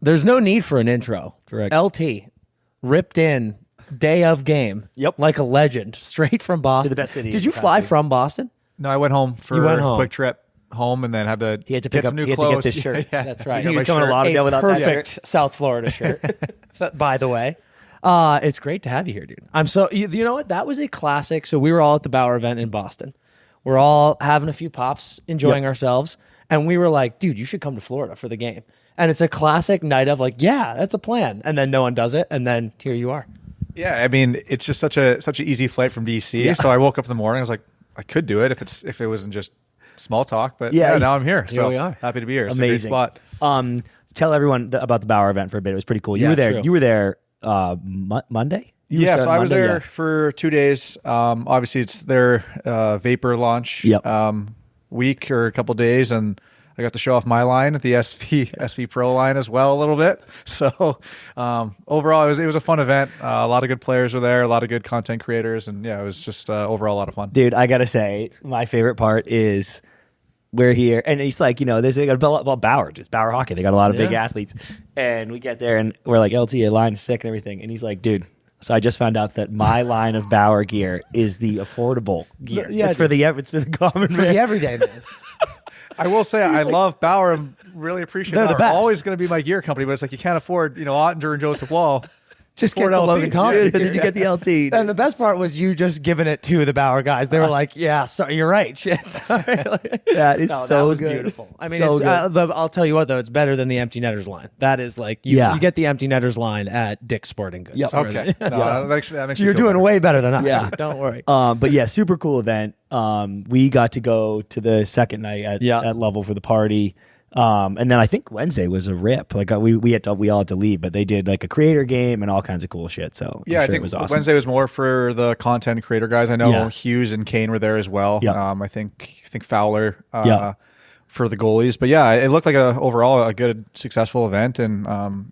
There's no need for an intro. Correct. LT ripped in day of game. Yep. Like a legend, straight from Boston. To the best city Did in you the fly country. from Boston? No, I went home for You went home. a quick trip home and then had to He had to get pick up. some new He had clothes. to get this shirt. Yeah. That's right. He was my coming a shirt. Lauderdale without that perfect shirt. South Florida shirt. By the way, it's great to have you here, dude. I'm so you know what? That was a classic. So we were all at the Bauer event in Boston. We're all having a few pops, enjoying ourselves, and we were like, dude, you should come to Florida for the game. And it's a classic night of like, yeah, that's a plan, and then no one does it, and then here you are. Yeah, I mean, it's just such an easy flight from DC. So I woke up in the morning. I was like, I could do it if it wasn't just small talk. But yeah, now I'm here. So we are. happy to be here. It's Amazing. a great spot. Tell everyone about the Bauer event for a bit. It was pretty cool. You Yeah, were there. true. You were there Monday. You Yeah, were so I was Monday? there Yeah. for 2 days. Obviously, it's their vapor launch week or a couple days, and I got to show off my line at the SV Pro line as well a little bit. So overall, it was a fun event. A lot of good players were there, a lot of good content creators, and yeah, it was just overall a lot of fun. Dude, I gotta say, my favorite part is we're here, and it's like, they say about Bauer, just Bauer hockey. They got a lot of big athletes, and we get there, and we're like, LT, your line's sick and everything, and he's like, dude. So I just found out that my line of Bauer gear is the affordable gear. Yeah, it's for the common For man. the everyday man. I will say I love Bauer. I really appreciate They're the Bauer. best. Always going to be my gear company, but it's like you can't afford Ottinger and Joseph Wall. Just get Ford the LT. Logan Thompson. And then you get the LT. And the best part was you just giving it to the Bauer guys. They were like, "Yeah, so you're right." Shit, sorry. That is No, so that was good. beautiful. I mean, So it's, good. I'll tell you what though, it's better than the empty netters line. That is like you get the empty netters line at Dick's Sporting Goods. Yep. Okay. No, that makes So me you're feel doing better. way better than us. Yeah. Don't worry. But yeah, super cool event. We got to go to the second night at Level for the party. And then I think Wednesday was a rip. Like we all had to leave, but they did like a creator game and all kinds of cool shit. So Yeah, I'm I sure think it was awesome. Wednesday was more for the content creator guys. I know Yeah. Hughes and Kane were there as well. Yeah. I think Fowler Yeah. for the goalies. But yeah, it looked like overall a good, successful event. And,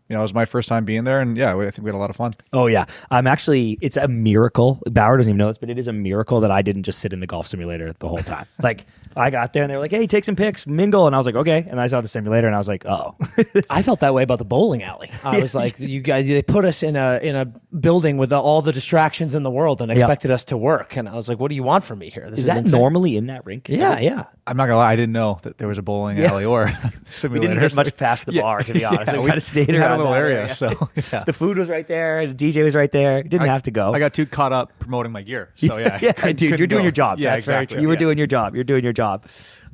it was my first time being there. And yeah, I think we had a lot of fun. Oh yeah, it's a miracle. Bauer doesn't even know this, but it is a miracle that I didn't just sit in the golf simulator the whole time. Like I got there and they were like, "Hey, take some pics, mingle," and I was like, "Okay." And I saw the simulator and I was like, "Oh." I felt that way about the bowling alley. I was like, you guys, they put us in a building with all the distractions in the world and expected us to work. And I was like, what do you want from me here? This Is that insane. normally in that rink? Yeah. I'm not going to lie. I didn't know that there was a bowling alley or simulators. We didn't get much past the bar, to be honest. Yeah, we kind of stayed we had around a little that area. So yeah. The food was right there. The DJ was right there. Didn't have to go. I got too caught up promoting my gear. So yeah. Dude, you're doing your job. Yeah, That's very exactly. true. You were Yeah. doing your job. You're doing your job.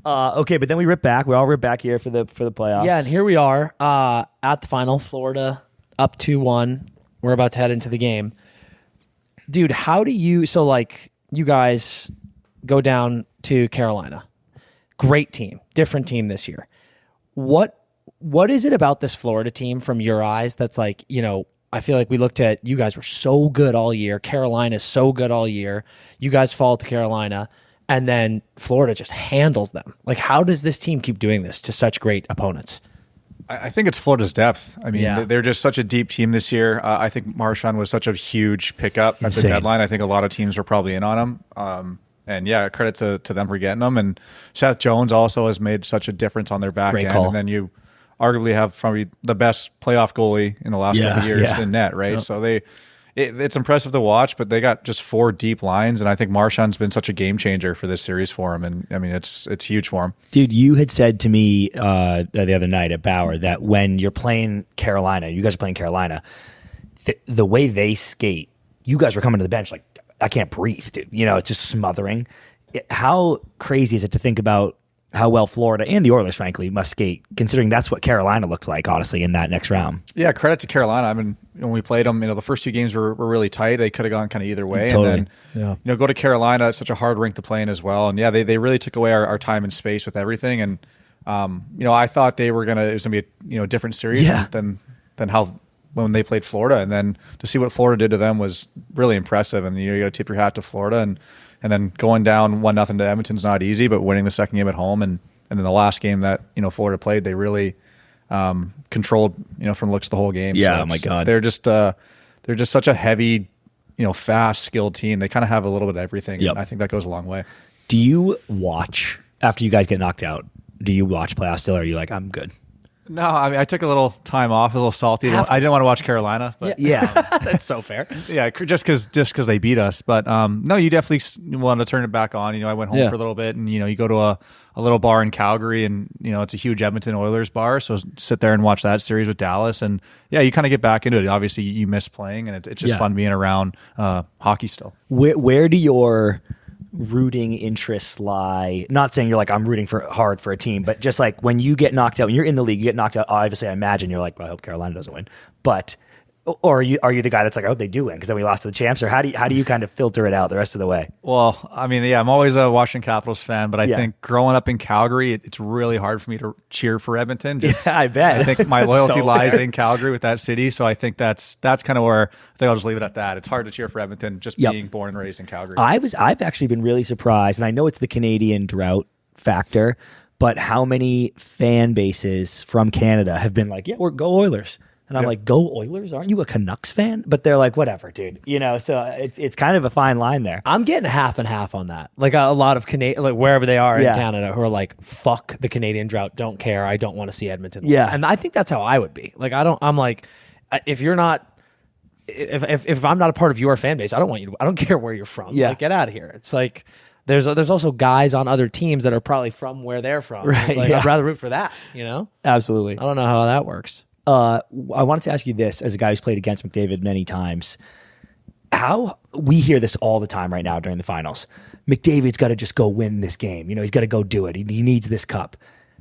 Okay, but then we rip back. We all rip back here for the playoffs. Yeah, and here we are at the final, Florida up 2-1. We're about to head into the game. Dude, how do you... So, like, you guys go down to Carolina. Great team. Different team this year. What is it about this Florida team from your eyes that's like, I feel like we looked at... You guys were so good all year. Carolina's so good all year. You guys fall to Carolina, and then Florida just handles them. Like, how does this team keep doing this to such great opponents? I think it's Florida's depth. I mean, Yeah. they're just such a deep team this year. I think Marchand was such a huge pickup at the Insane. deadline. I think a lot of teams were probably in on him. And yeah, credit to them for getting him. And Seth Jones also has made such a difference on their back Great end. call. And then you arguably have probably the best playoff goalie in the last couple of years in net, right? Yep. So it's impressive to watch, but they got just 4 deep lines, and I think Marchand's been such a game changer for this series for him. And I mean, it's huge for him. Dude, you had said to me the other night at Bauer that when you're playing Carolina, you guys are playing Carolina, the way they skate, you guys were coming to the bench like, I can't breathe, dude. It's just smothering. How crazy is it to think about how well Florida and the Oilers, frankly, must skate, considering that's what Carolina looked like, honestly, in that next round? Yeah, credit to Carolina. I mean, when we played them, the first 2 games were really tight. They could have gone kind of either way. Totally. And then, go to Carolina. It's such a hard rink to play in as well. And yeah, they really took away our time and space with everything. And I thought it was gonna be a different series than how when they played Florida. And then to see what Florida did to them was really impressive. And you got to tip your hat to Florida. And then going down 1-0 to Edmonton's not easy, but winning the second game at home and then the last game that Florida played, they really controlled from looks the whole game. Yeah, So oh my God. they're just such a heavy, fast, skilled team. They kind of have a little bit of everything. Yep. And I think that goes a long way. Do you watch, after you guys get knocked out, do you watch playoffs still, or are you like, I'm good? No, I mean, I took a little time off, a little salty. I didn't want to watch Carolina, but Yeah. That's so fair. yeah, just because they beat us. But no, you definitely want to turn it back on. I went home for a little bit, and you go to a little bar in Calgary, and it's a huge Edmonton Oilers bar. So sit there and watch that series with Dallas, and yeah, you kind of get back into it. Obviously, you miss playing, and it's just fun being around hockey still. Where do your rooting interests lie? Not saying you're like, I'm rooting hard for a team, but just like when you get knocked out, when you're in the league, you get knocked out. Obviously, I imagine you're like, well, I hope Carolina doesn't win. But or are you the guy that's like, I hope they do win because then we lost to the champs? Or how do you kind of filter it out the rest of the way? Well, I mean, yeah, I'm always a Washington Capitals fan, but I think growing up in Calgary, it's really hard for me to cheer for Edmonton. I bet. I think my loyalty lies in Calgary with that city, so I think that's kind of where I think I'll just leave it at that. It's hard to cheer for Edmonton just being born and raised in Calgary. I've actually been really surprised, and I know it's the Canadian drought factor, but how many fan bases from Canada have been like, yeah, we're go Oilers. And I'm like, go Oilers? Aren't you a Canucks fan? But they're like, whatever, dude. So it's kind of a fine line there. I'm getting half and half on that. Like a lot of like wherever they are in Canada who are like, fuck the Canadian drought. Don't care. I don't want to see Edmonton. Yeah. And I think that's how I would be. Like, I'm like, if you're not, if I'm not a part of your fan base, I don't care where you're from. Yeah. Like, get out of here. It's like, there's also guys on other teams that are probably from where they're from. Right, It's like, I'd rather root for that, Absolutely. I don't know how that works. I wanted to ask you this as a guy who's played against McDavid many times. How we hear this all the time right now during the finals. McDavid's got to just go win this game. He's got to go do it. He needs this cup.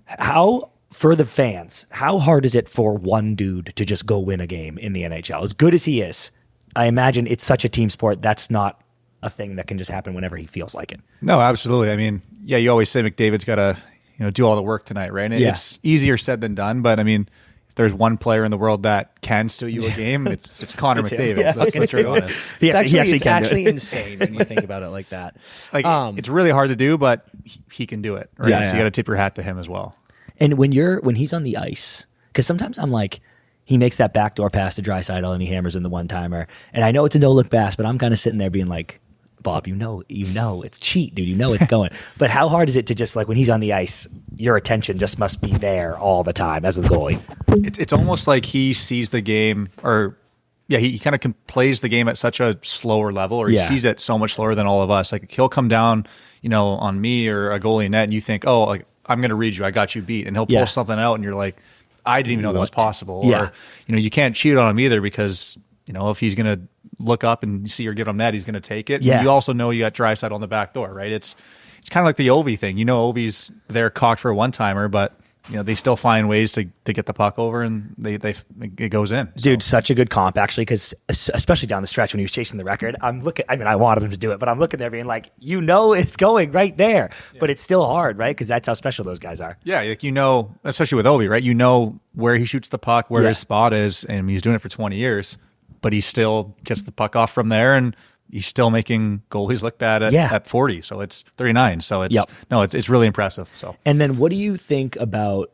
How, for the fans, how hard is it for one dude to just go win a game in the NHL? As good as he is, I imagine it's such a team sport. That's not a thing that can just happen whenever he feels like it. No, absolutely. I mean, yeah, you always say McDavid's got to do all the work tonight, right? And it's easier said than done, but I mean, if there's one player in the world that can steal you a game, it's Connor McDavid. Yeah. Let's be honest. It's actually insane when you think about it like that. Like it's really hard to do, but he can do it. Right? Yeah, so you got to tip your hat to him as well. And when he's on the ice, because sometimes I'm like, he makes that backdoor pass to Draisaitl and he hammers in the one-timer. And I know it's a no-look pass, but I'm kind of sitting there being like, Bob, you know, it's cheat, dude. You know it's going. But how hard is it to just like when he's on the ice, your attention just must be there all the time as a goalie? It's almost like he sees the game, or he kind of plays the game at such a slower level, or he sees it so much slower than all of us. Like he'll come down, on me or a goalie net, and you think, oh, like I'm going to read you, I got you beat, and he'll pull something out, and you're like, I didn't even know that was possible. Or you can't cheat on him either because if he's going to look up and see or give him net, he's going to take it. Yeah. And you also know you got Draisaitl on the back door, right? It's kind of like the Ovi thing. Ovi's there cocked for a one-timer, but they still find ways to get the puck over, and it goes in. Dude, such a good comp, actually, because especially down the stretch when he was chasing the record, I wanted him to do it, but I'm looking there being like, it's going right there, but it's still hard, right? Because that's how special those guys are. Yeah, like especially with Ovi, right? Where he shoots the puck, where his spot is, and he's doing it for 20 years, but he still gets the puck off from there, and he's still making goalies look bad at 40. So it's 39. So it's really impressive. So, and then what do you think about?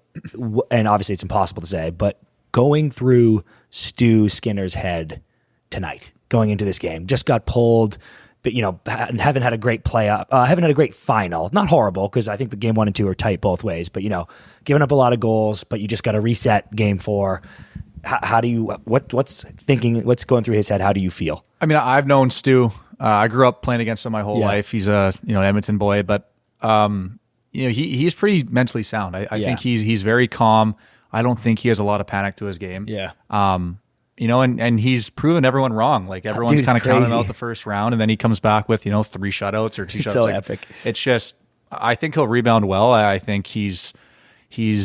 And obviously it's impossible to say, but going through Stu Skinner's head tonight, going into this game, just got pulled, but haven't had a great haven't had a great final. Not horrible because I think the game 1 and 2 are tight both ways, but giving up a lot of goals, but you just got to reset game 4. How do you what's going through his head? How do you feel? I mean, I've known Stu. I grew up playing against him my whole life. He's a Edmonton boy, but he's pretty mentally sound. I think he's very calm. I don't think he has a lot of panic to his game. Yeah. And he's proven everyone wrong. Like everyone's kind of counting out the first round, and then he comes back with 3 shutouts or 2 shutouts. So epic. It's just I think he'll rebound well. I think he's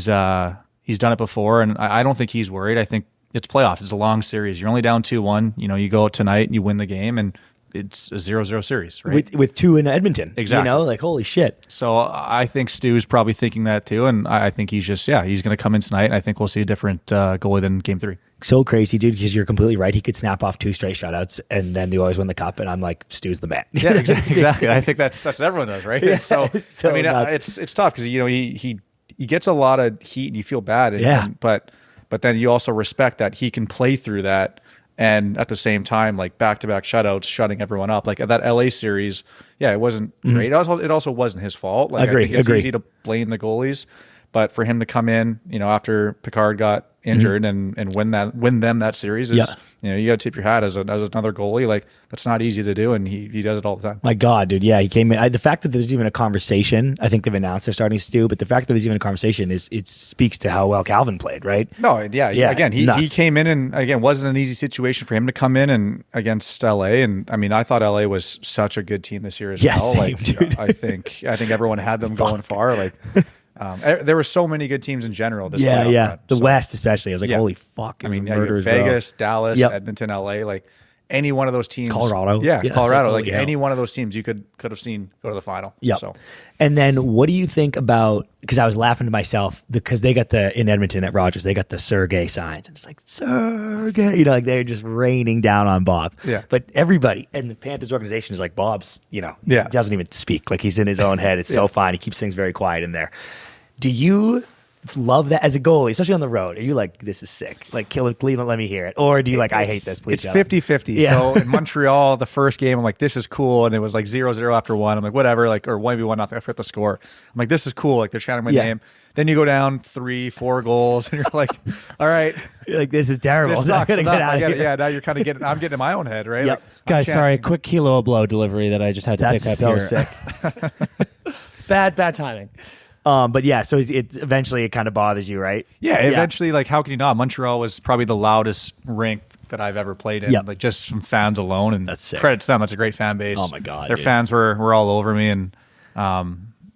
done it before, and I don't think he's worried. I think it's playoffs. It's a long series. You're only down 2-1. You go out tonight and you win the game, and it's a 0-0 series, right? With 2 in Edmonton. Exactly. Like, holy shit. So I think Stu's probably thinking that too, and I think he's just, he's going to come in tonight, and I think we'll see a different goalie than game 3. So crazy, dude, because you're completely right. He could snap off 2 straight shutouts, and then they always win the cup, and I'm like, Stu's the man. Yeah, exactly. I think that's what everyone does, right? Yeah, so I mean, nuts. it's tough because, he gets a lot of heat, and you feel bad. But then you also respect that he can play through that, and at the same time, like back-to-back shutouts, shutting everyone up. Like at that LA series, it wasn't great. It also wasn't his fault. Like, Agree. I think it's easy to blame the goalies, But for him to come in, after Picard got injured and win them that series is, you got to tip your hat as another goalie. Like, that's not easy to do, and he does it all the time. My God, dude. Yeah, he came in. The fact that there's even a conversation, I think they've announced they're starting to do, but the fact that there's even a conversation it speaks to how well Calvin played, right? No, yeah. Again, he came in, and again, wasn't an easy situation for him to come in and against LA. And I mean, I thought LA was such a good team this year as well. Same, like, dude. I think everyone had them going far. Like, there were so many good teams in general. This The West especially. I was like, holy fuck! I mean, Vegas, Dallas, Edmonton, LA, like any one of those teams. Colorado, Colorado. Like any one of those teams, you could have seen go to the final. Yeah. So. And then, what do you think about? Because I was laughing to myself because they got in Edmonton at Rogers, they got the Sergey signs, and it's like Sergey, like they're just raining down on Bob. Yeah. But everybody and the Panthers organization is like, Bob's, doesn't even speak. Like, he's in his own head. It's so fine. He keeps things very quiet in there. Do you love that as a goalie, especially on the road? Are you like, this is sick? Like, Cleveland, let me hear it. Or do you I hate this, please? It's 50-50. Yeah. So in Montreal, the first game, I'm like, this is cool. And it was like 0-0 after one. I'm like, whatever, or 1-1-0. I forget the score. I'm like, this is cool. Like, they're chanting my name. Then you go down 3-4 goals, and you're like, all right. You're like, this is terrible. This sucks. Get out of here. Yeah, now you're kind of I'm getting in my own head, right? Yep. Like, Guys, sorry, quick kilo of blow delivery that I just had to pick up so here. Sick. Bad timing. But yeah, so it eventually it kind of bothers you, right? Yeah, eventually, like, how can you not? Montreal was probably the loudest rink that I've ever played in. Yep. Like, just from fans alone, and that's sick. Credit to them. That's a great fan base. Oh my God, their fans were all over me, and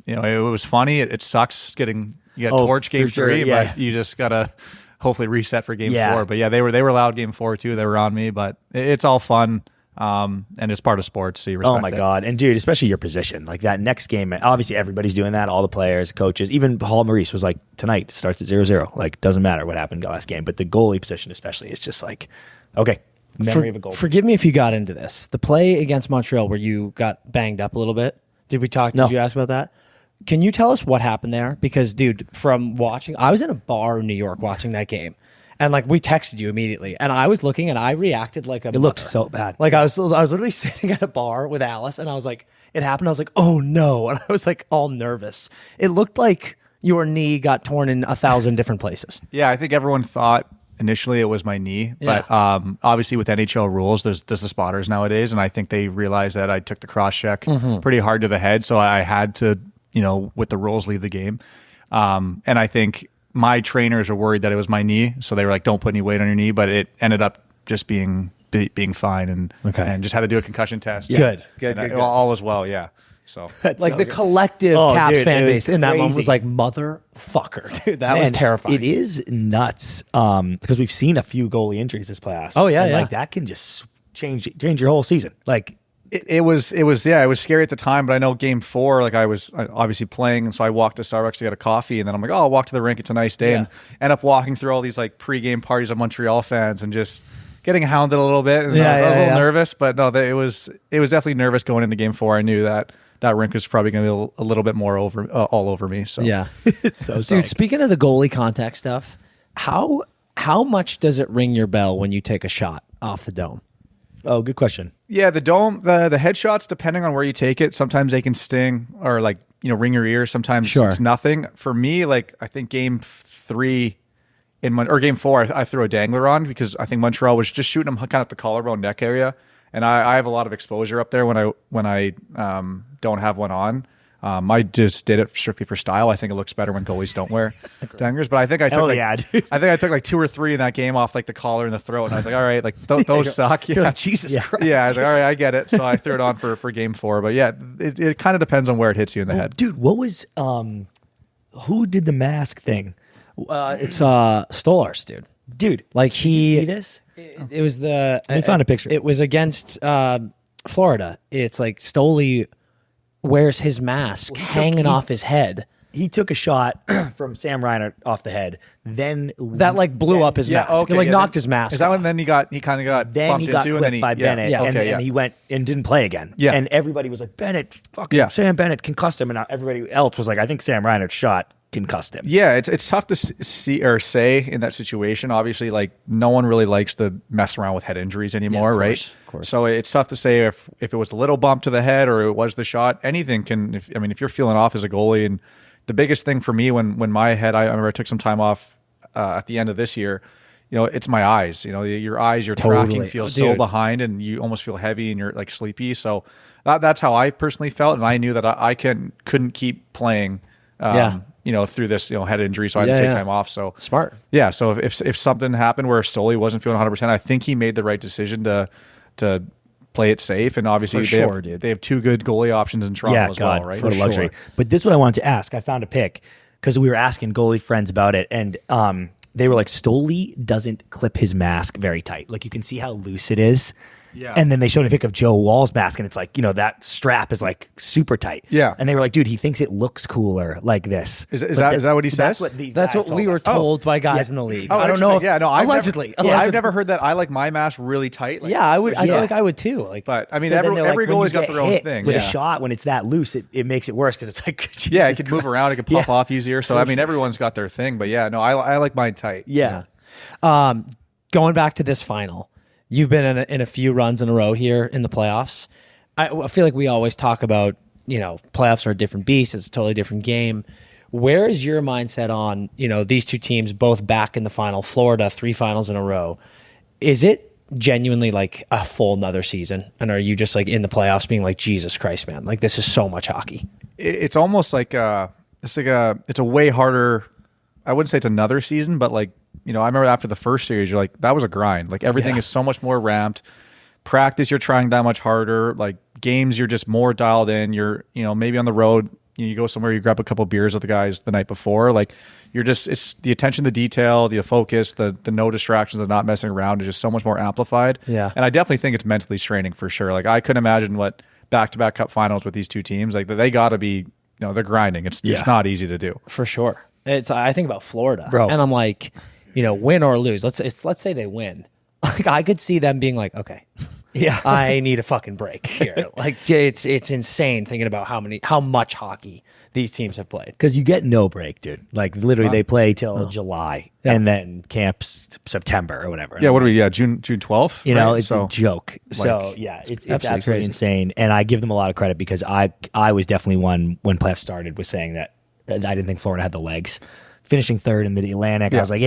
it was funny. It sucks getting torched game 3, but you just gotta hopefully reset for game 4. But yeah, they were loud game 4 too. They were on me, but it's all fun. And it's part of sports, so you respect it. Oh my God. And dude, especially your position. Like, that next game, obviously everybody's doing that, all the players, coaches, even Paul Maurice was like, tonight starts at 0-0. Like, doesn't matter what happened last game. But the goalie position especially is just like, okay, memory of a goal. Forgive me if you got into this. The play against Montreal where you got banged up a little bit. Did you ask about that? Can you tell us what happened there? Because, dude, from watching, I was in a bar in New York watching that game. And like, we texted you immediately, and I was looking, and I reacted like a mother. It looked so bad. Like, I was literally sitting at a bar with Alice, and I was like, it happened. I was like, oh no, and I was like all nervous. It looked like your knee got torn in 1,000 different places. Yeah, I think everyone thought initially it was my knee, but obviously with NHL rules, there's the spotters nowadays, and I think they realized that I took the cross check pretty hard to the head, so I had to, with the rules, leave the game. And I think my trainers were worried that it was my knee, so they were like, don't put any weight on your knee, but it ended up just being fine, and just had to do a concussion test. Good. All was well, yeah. So like, the collective Caps fan base in that moment was like, motherfucker, dude. That was terrifying. It is nuts because we've seen a few goalie injuries this playoffs. Oh yeah, Like, that can just change your whole season. Like, it was scary at the time, but I know game 4, like, I was obviously playing, and so I walked to Starbucks to get a coffee, and then I'm like, oh, I'll walk to the rink. It's a nice day, and end up walking through all these like pregame parties of Montreal fans and just getting hounded a little bit. And I was a little nervous, but no, it was definitely nervous going into game 4. I knew that rink was probably going to be a little bit more all over me. So yeah, it's so dude. sick. Speaking of the goalie contact stuff, how much does it ring your bell when you take a shot off the dome? Oh, good question. Yeah, the dome, the headshots, depending on where you take it, sometimes they can sting or like, ring your ear. Sometimes it's nothing. For me, like, I think game 3 or game 4, I threw a dangler on because I think Montreal was just shooting them kind of at the collarbone neck area, and I have a lot of exposure up there when I don't have one on. I just did it strictly for style. I think it looks better when goalies don't wear danglers. But I think I took like 2 or 3 in that game off like the collar and the throat, and I was like, all right, like those suck. You're like, Jesus Christ. Yeah, I was like, all right, I get it. So I threw it on for game 4. But yeah, it kind of depends on where it hits you in the head. Dude, what was who did the mask thing? It's Stolars, dude. Dude, like, did you see this? It was the. I found a picture. It was against Florida. It's like Stoli wears his mask hanging off his head. He took a shot from Sam Reinert off the head. Then that like blew up his mask. Okay, it knocked his mask. Is that off. when then he kind of got then bumped he got into, clipped and then by Bennett, and he went and didn't play again. Yeah, and everybody was like, Bennett, Sam Bennett concussed him, and everybody else was like, I think Sam Reinert's shot concussed him. Yeah, it's tough to see or say in that situation. Obviously, like, no one really likes to mess around with head injuries anymore, right? Of course. So it's tough to say if it was a little bump to the head or it was the shot. Anything can. If you're feeling off as a goalie and the biggest thing for me when my head, I remember I took some time off at the end of this year. It's my eyes. Your eyes, your tracking feels so behind, and you almost feel heavy and you're like sleepy. So that's how I personally felt, and I knew that I couldn't keep playing. Through this head injury, so I had to take time off. So smart. Yeah. So if something happened where Stoli wasn't feeling 100%, I think he made the right decision to play it safe. And obviously they have two good goalie options in Toronto as well, right? For luxury. Sure. But this is what I wanted to ask. I found a pick because we were asking goalie friends about it, and they were like, Stoli doesn't clip his mask very tight. Like, you can see how loose it is. Yeah. And then they showed a pic of Joe Wall's mask, and it's like, that strap is like super tight. Yeah. And they were like, dude, he thinks it looks cooler like this. Is that what he says? That's what we were told by guys in the league. Oh, I don't know. Allegedly. I've never heard that. I like my mask really tight. Like, I would. I feel like I would too. Like, but I mean, every goalie's got their own thing. With a shot, when it's that loose, it makes it worse because it's like, it could move around, it could pop off easier. So I mean, everyone's got their thing. But I like mine tight. Yeah. Going back to this final. You've been in a few runs in a row here in the playoffs. I feel like we always talk about, playoffs are a different beast. It's a totally different game. Where is your mindset on, these two teams both back in the final, Florida, 3 finals in a row? Is it genuinely like a full another season? And are you just like in the playoffs being like, Jesus Christ, man, like this is so much hockey? It's almost like it's a way harder. I wouldn't say it's another season, but like, I remember after the first series, you're like, that was a grind. Like everything is so much more ramped. Practice, you're trying that much harder. Like games, you're just more dialed in. You're, maybe on the road, you go somewhere, you grab a couple beers with the guys the night before. Like it's the attention to detail, the focus, the no distractions, the not messing around is just so much more amplified. Yeah. And I definitely think it's mentally straining for sure. Like I couldn't imagine what back-to-back cup finals with these two teams, like they got to be, they're grinding. It's not easy to do. For sure. I think about Florida, bro, and I'm like, win or lose. Let's say they win. Like I could see them being like, okay, I need a fucking break here. Like it's insane thinking about how much hockey these teams have played. Because you get no break, dude. Like literally, they play till July, and then camps September or whatever. Yeah, what are we? Yeah, June 12th. It's a joke. So it's absolutely insane. And I give them a lot of credit because I was definitely one when playoffs started was saying that I didn't think Florida had the legs. Finishing third in the Atlantic, I was like,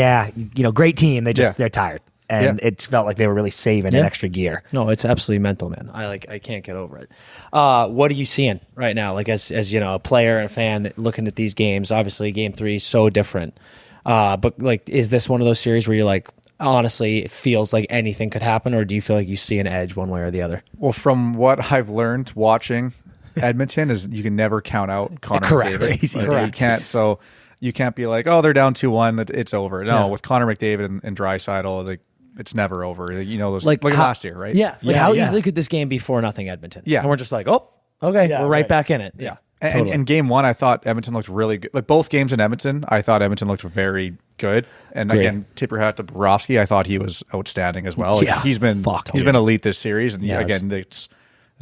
great team. They're tired. And it felt like they were really saving an extra gear. No, it's absolutely mental, man. I can't get over it. What are you seeing right now? Like as a player and a fan looking at these games, obviously game 3 is so different. But like, is this one of those series where you're like, honestly, it feels like anything could happen, or do you feel like you see an edge one way or the other? Well, from what I've learned watching Edmonton is you can never count out Connor McDavid. Correct. You can't. So you can't be like, oh, they're down 2-1. It's over. No, with Connor McDavid and Draisaitl, like it's never over. Those like last year, right? Yeah. How easily could this game be 4-0 Edmonton? Yeah. And we're just like, oh, okay, we're right back in it. Yeah. And game 1, I thought Edmonton looked really good. Like both games in Edmonton, I thought Edmonton looked very good. And again, tip your hat to Bobrovsky. I thought he was outstanding as well. Like, he's been elite this series. And again, it's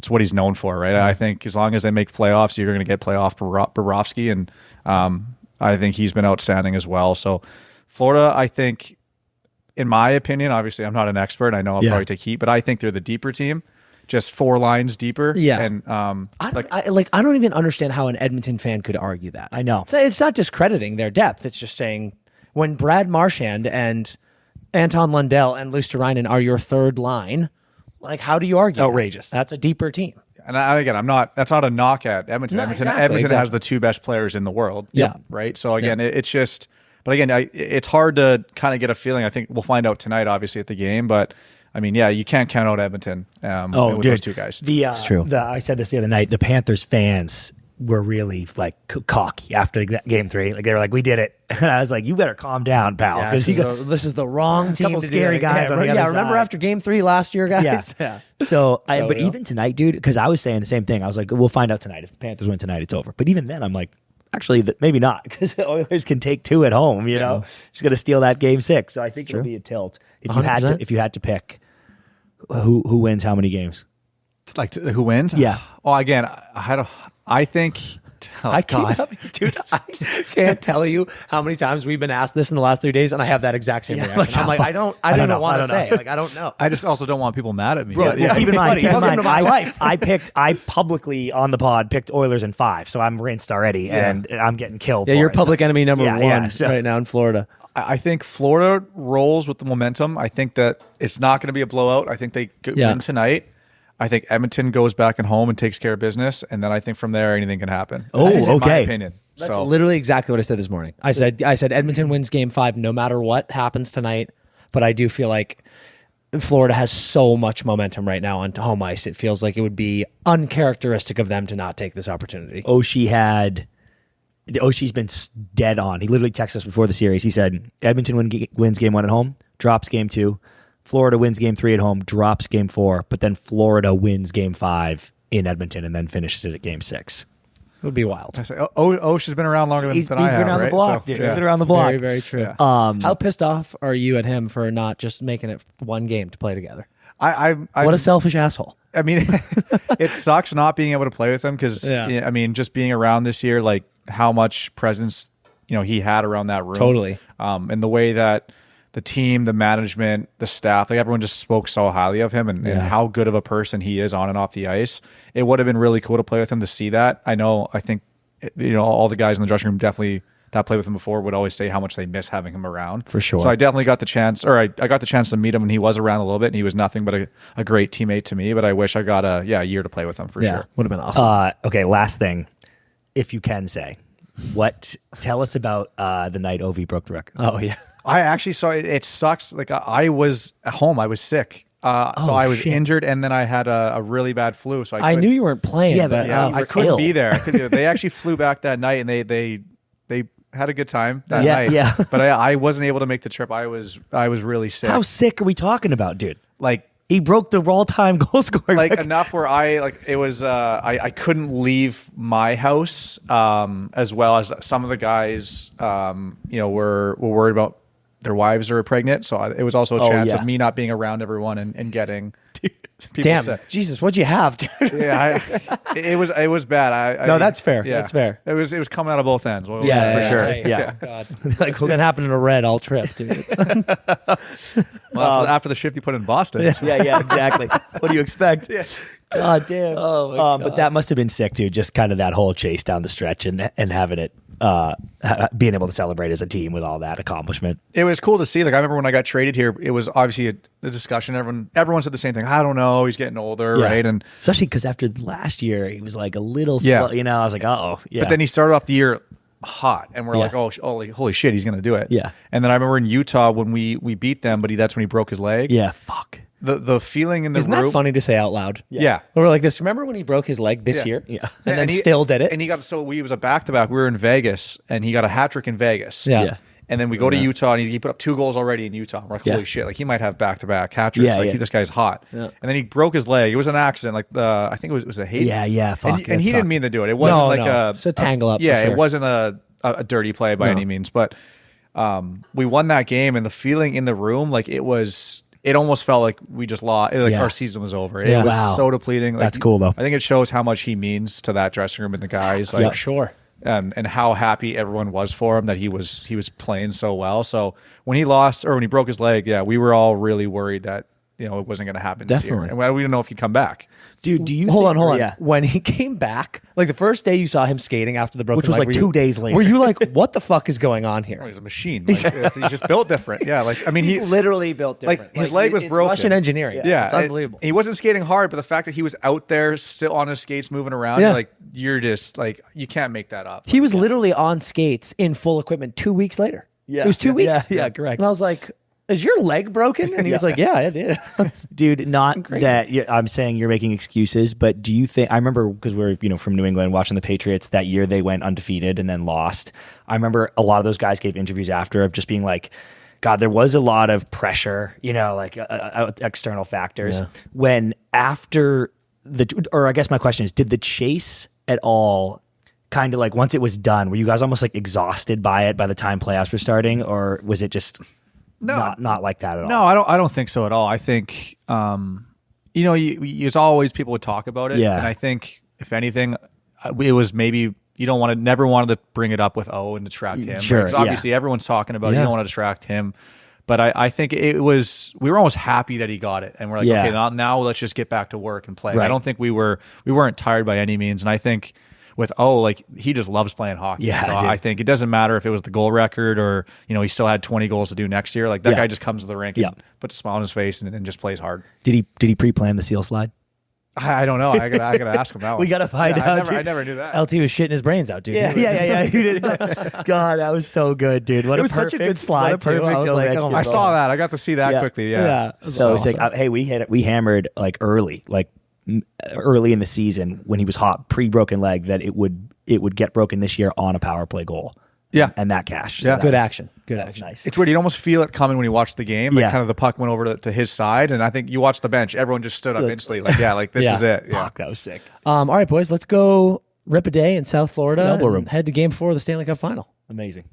what he's known for, right? I think as long as they make playoffs, you're going to get playoff Bobrovsky, and I think he's been outstanding as well. So Florida, I think, in my opinion, obviously I'm not an expert. I know I'll probably take heat, but I think they're the deeper team, just 4 lines deeper. Yeah, and I don't even understand how an Edmonton fan could argue that. I know it's not discrediting their depth. It's just saying when Brad Marchand and Anton Lundell and Luosterainen are your third line. Like, how do you argue? Outrageous. That's a deeper team. And again, that's not a knock at Edmonton. No, Edmonton has the 2 best players in the world. Yeah. Right. So again, it's just, but again, it's hard to kind of get a feeling. I think we'll find out tonight, obviously, at the game. But I mean, you can't count out Edmonton with those 2 guys. It's true. I said this the other night. The Panthers fans were really like cocky after game 3. Like they were like, "We did it," and I was like, "You better calm down, pal." Yeah, this is the wrong team. Couple scary guys on the other side. Remember after game 3 last year, guys? Yeah. But even tonight, dude, because I was saying the same thing. I was like, "We'll find out tonight. If the Panthers win tonight, it's over." But even then, I'm like, actually, maybe not, because the Oilers can take 2 at home. Just got to steal that game 6. So I think it'll be a tilt if you had to pick who wins how many games. Like who wins? Yeah. Well, again, I think I can't, dude. I can't tell you how many times we've been asked this in the last 3 days, and I have that exact same reaction. like, I'm like, I don't even want to say. Like, I don't know. I just also don't want people mad at me. Bro, Yeah. keep in mind, Welcome to my life. I publicly on the pod picked Oilers in 5, so I'm rinsed already, and I'm getting killed. Yeah, for you're it, public enemy number one so- right now in Florida. I think Florida rolls with the momentum. I think that it's not going to be a blowout. I think they win tonight. I think Edmonton goes back and home and takes care of business, and then I think from there anything can happen. Oh, That is, in my okay. opinion. That's literally exactly what I said this morning. I said Edmonton wins Game 5 no matter what happens tonight, but I do feel like Florida has so much momentum right now on home ice. It feels like it would be uncharacteristic of them to not take this opportunity. Oshie's been dead on. He literally texted us before the series. He said Edmonton wins Game 1 at home, drops Game 2. Florida wins Game 3 at home, drops Game 4, but then Florida wins Game 5 in Edmonton and then finishes it at Game 6. It would be wild. I say, Osh has been around longer than I have. He's been around the block, dude. Yeah. He's been around the block. Very, very true. Yeah. How pissed off are you at him for not just making it one game to play together? What a selfish asshole. I mean, it sucks not being able to play with him because, Yeah. I mean, just being around this year, like how much presence, he had around that room. Totally. And the way that the team, the management, the staff, like everyone just spoke so highly of him and how good of a person he is on and off the ice. It would have been really cool to play with him to see that. I think, all the guys in the dressing room definitely that played with him before would always say how much they miss having him around. For sure. So I definitely got the chance, or I got the chance to meet him, and he was around a little bit, and he was nothing but a great teammate to me. But I wish I got a year to play with him for sure. Would have been awesome. Okay, last thing, if you can say, tell us about the night Ovi broke the record. Oh, yeah. I actually saw it. It sucks. Like I was at home. I was sick. So I was injured, and then I had a really bad flu. So I knew you weren't playing, but I couldn't be there. They actually flew back that night, and they had a good time that night. Yeah. But I wasn't able to make the trip. I was really sick. How sick are we talking about, dude? Like he broke the all-time goal scoring record. Enough where I couldn't leave my house, as well as some of the guys were worried about their wives are pregnant, so it was also a chance of me not being around everyone and getting people damn sick. Jesus, what'd you have, dude? Yeah, it was bad. No, that's fair. Yeah. That's fair. It was coming out of both ends. For sure. Yeah. Oh, God. Like what happened in a red all trip, dude. Well, after the shift you put in Boston. Yeah, exactly. What do you expect? Yeah. God damn. Oh, my God. But that must have been sick, dude. Just kind of that whole chase down the stretch and having it, being able to celebrate as a team with all that accomplishment. It was cool to see. Like I remember when I got traded here, it was obviously a discussion. Everyone said the same thing. I don't know. He's getting older, right? And especially because after last year, he was like a little slow. I was like, oh, yeah. But then he started off the year hot, and we're like, oh, holy shit, he's gonna do it. Yeah. And then I remember in Utah when we beat them, but that's when he broke his leg. Yeah, fuck. The feeling in the Isn't room. that funny to say out loud? Yeah. We're like this. Remember when he broke his leg this year? Yeah. And then he still did it? And he got he was a back-to-back. We were in Vegas, and he got a hat trick in Vegas. Yeah. And then we go to Utah, and he put up 2 goals already in Utah. We're like, holy shit! Like he might have back-to-back hat tricks. This guy's hot. Yeah. And then he broke his leg. It was an accident. Like I think it was a hate. Yeah. Fuck. And he didn't mean to do it. It wasn't it's a tangle up. Yeah, for sure. it wasn't a dirty play by any means. But we won that game, and the feeling in the room, like it almost felt like we just lost. Like our season was over. It was so depleting. Like, that's cool though. I think it shows how much he means to that dressing room and the guys. Like, sure. And how happy everyone was for him that he was playing so well. So when he lost or when he broke his leg, we were all really worried that it wasn't going to happen this year, and we didn't know if he'd come back. Dude, do you hold think, on? Yeah. When he came back, like the first day you saw him skating after the broken Which was leg, like 2 days later. Were you like, what the fuck is going on here? He's a machine. Like, he's just built different. Yeah, like I mean, He's literally built different. Like his leg was it's broken. Russian engineering. Yeah, it's unbelievable. He wasn't skating hard, but the fact that he was out there still on his skates, moving around, you're just like you can't make that up. He was literally on skates in full equipment 2 weeks later. Yeah. It was 2 weeks. Yeah, correct. And I was like, is your leg broken? And he was like, yeah, it is. Dude, not that I'm saying you're making excuses, but do you think, I remember because we're, from New England watching the Patriots that year, they went undefeated and then lost. I remember a lot of those guys gave interviews after of just being like, God, there was a lot of pressure, like external factors. Yeah. When after or I guess my question is, did the chase at all kind of like once it was done, were you guys almost like exhausted by it by the time playoffs were starting, or was it just not like that at all? No, I don't think so at all. I think there's always people would talk about it, Yeah. and I think if anything, it was maybe you don't want to, never wanted to bring it up with O and distract him. Sure, Because obviously everyone's talking about it. Yeah. You don't want to distract him. But I think we were almost happy that he got it. And we're like, okay, now let's just get back to work and play. Right. I don't think we weren't tired by any means. And I think with O, like, he just loves playing hockey. Yeah, so I think it doesn't matter if it was the goal record or, he still had 20 goals to do next year. Like, that guy just comes to the rink and puts a smile on his face and just plays hard. Did he pre-plan the seal slide? I don't know. I gotta ask him that one. We gotta find out. I never knew that. LT was shitting his brains out, dude. Yeah. You didn't. God, that was so good, dude. What It a was perfect, such a good slide, what a perfect too. I was like, Ovechkin oh my I goal. saw that. I got to see that quickly. Yeah. So awesome. it's like, hey, we hammered like early in the season when he was hot, pre-broken leg, that it would get broken this year on a power play goal. Yeah. And that cash. Yeah. Good action. Good action. Nice. It's weird. You'd almost feel it coming when you watch the game. Like, Yeah. kind of the puck went over to his side, and I think you watch the bench. Everyone just stood up instantly. Like, this is it. Yeah. Fuck, that was sick. All right, boys, let's go rip a day in South Florida Elbow room. and head to Game 4 of the Stanley Cup Final. Amazing.